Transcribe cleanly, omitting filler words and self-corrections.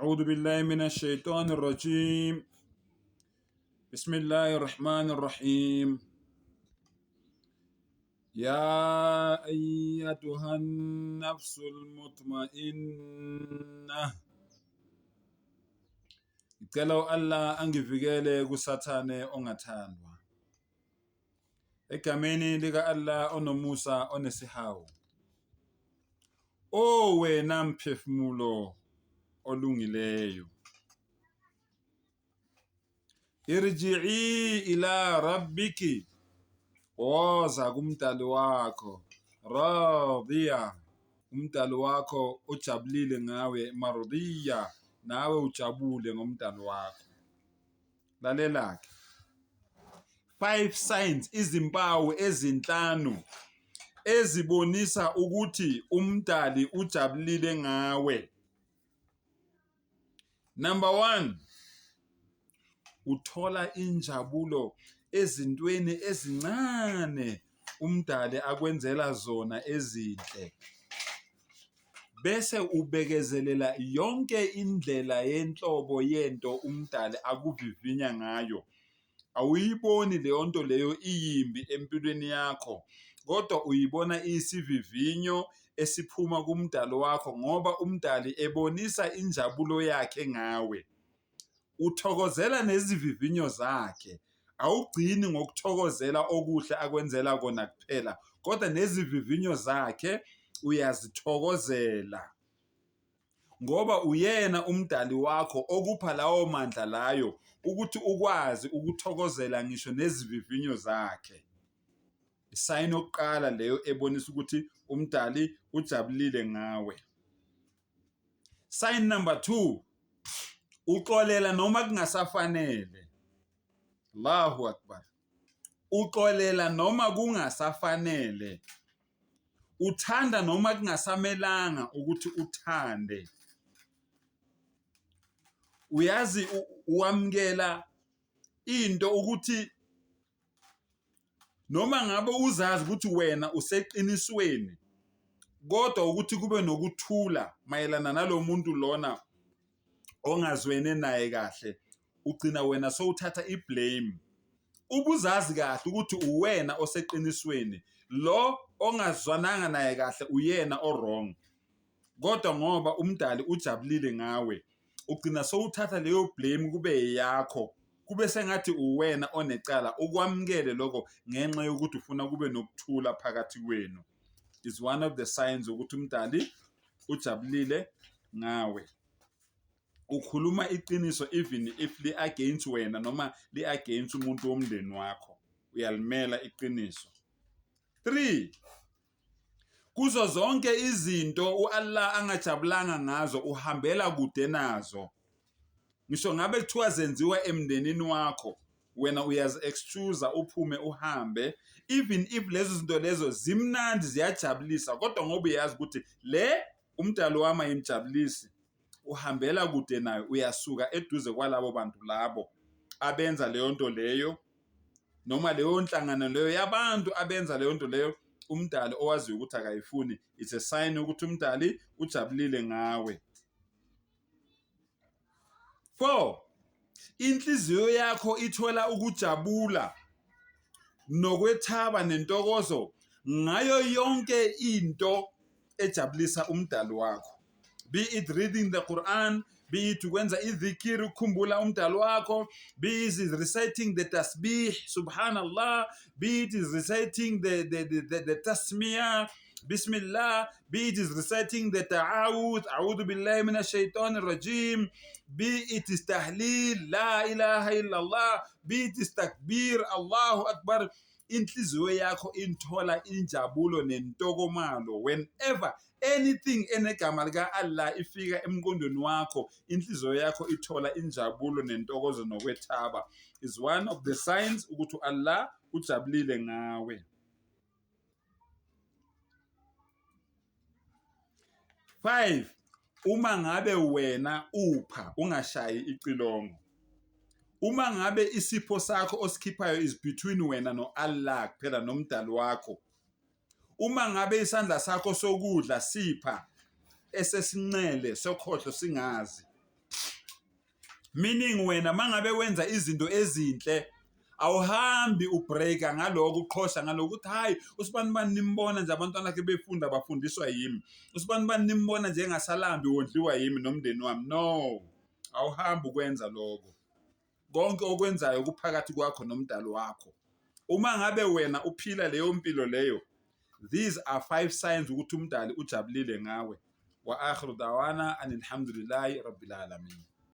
أعوذ بالله من الشيطان الرجيم. بسم الله الرحمن الرحيم. يا أيتها النفس المطمئنة ngicela Allah angivikele kusathane ongathandwa egameni lika Allah onomusa onesihawu. O wena mphefumulo olungileyo, irji'i ila rabbiki, woza kumdali wakho, radiya, umdali wakho ujabulile ngawe, mardiya, nawe ujabule ngomdali wakho. Lalela-ke 5 signs, izimpawu ezinhlanu ezibonisa ukuthi umdali ujabulile ngawe. Number 1, uthola injabulo ezintweni ezincane umdali akwenzela zona ezinhle, bese ubekezelela yonke indlela yenhlobo yento umdali akuvivinya ngayo. Awuyiboni leyo nto leyo iyimbi empilweni yakho, kodwa uyibona isivivinyo esiphuma kumdali wakho ngoba umdali ebonisa injabulo yakhe ngawe. Uthokozela nezivivinyo zakhe, awugcini ngokuthokozela okuhle akwenzela kona kuphela, kodwa nezivivinyo zakhe uyazithokozela ngoba uyena umdali wakho okupha lawo mandla layo ukuthi ukwazi ukuthokozela ngisho nezivivinyo zakhe. Isayini yokuqala leyo ebonisa ukuthi umdali ujabulile ngawe. Sign number 2, uxolela noma kungasafanele. Allahu Akbar. Uxolela noma kungasafanele. Uthanda noma kungasamelanga ukuthi uthande. Uyazi uwamkela into ukuthi noma ngabe uzazi ukuthi wena useqinisweni, kodwa ukuthi kube nokuthula mayelana nalomuntu lona ongazwene naye kahle, ugcina wena sowuthatha iblame. Ubuzazi kahle ukuthi uwena oseqinisweni, lo ongazwananga naye kahle uyena o-wrong, kodwa ngoba umdali ujabulile ngawe, ugcina sowuthatha leyo blame kube yakho, kube sengathi uwena onecala. Ukwamukele lokho ngenxa yokuthi ufuna kube nokuthula phakathi kwenu. Is one of the signs ukuthi umdali ujabulile ngawe. Ukhuluma iqiniso even if li against wena noma li against umuntu womndeni wakho, uyalimela iqiniso. 3, kuzo zonke izinto uAllah angajabulanga ngazo uhambela kude nazo. Ngisho ngabe kuthiwa zenziwa emndenini wakho, wena uyazi-excuse uphume uhambe, even if lezo zinto lezo zimnandi ziyajabulisa, kodwa ngoba uyazi ukuthi le umdali wami ayimjabulisi, uhambela kude nayo, uyasuka eduze kwalabo bantu labo abenza leyo nto leyo, noma leyo nhlangano leyo yabantu abenza leyo nto leyo umdali owaziyo ukuthi akayifuni. It's a sign ukuthi umdali ujabulile ngawe. 4, inhliziyo yakho ithola ukujabula nokwethaba nentokozo ngayo yonke into ejabulisa umdali wakho, be it reading the Quran, be it ukwenza idhikiri ukukhumbula umdali wakho, be it reciting the tasbih subhanallah, be it reciting the tasmiyah bismillah, be it reciting the ta'awudh a'udhu billahi minash shaitanir rajim, be it is tahleel la ilaha illallah, be it is takbir Allahu Akbar. Inhliziyo yakho inthola injabulo nentokomalo whenever anything enegama lika Allah ifika emqondweni wakho, inhliziyo yakho ithola injabulo nentokozo nokwethaba. Is one of the signs ukuthi Allah ujabulile ngawe. 5, uma ngabe wena upha ungashayi icilongo, uma ngabe isipho sakho osikhiphayo is between wena no Allah kuphela nomdali wakho, uma ngabe isandla sakho sokudla sipha esesinqele sokhohlo singazi, meaning wena mangabe wenza izinto ezinhle awuhambi ubreaka ngaloko uqhosha ngalokuthi hayi usibanibani nimbona nje abantwana bakhe befunda bafundiswa yimi, usibanibani nimbona nje engasalambi wondliwa yimi nomndeni wami. No, awuhambi ukwenza lokho. Konke okwenzayo kuphakathi kwakho nomdali wakho. Uma ngabe wena uphila leyo mpilo leyo, these are 5 signs ukuthi umdali ujabulile ngawe. Wa akhiru dawana alhamdulillahi rabbil alamin.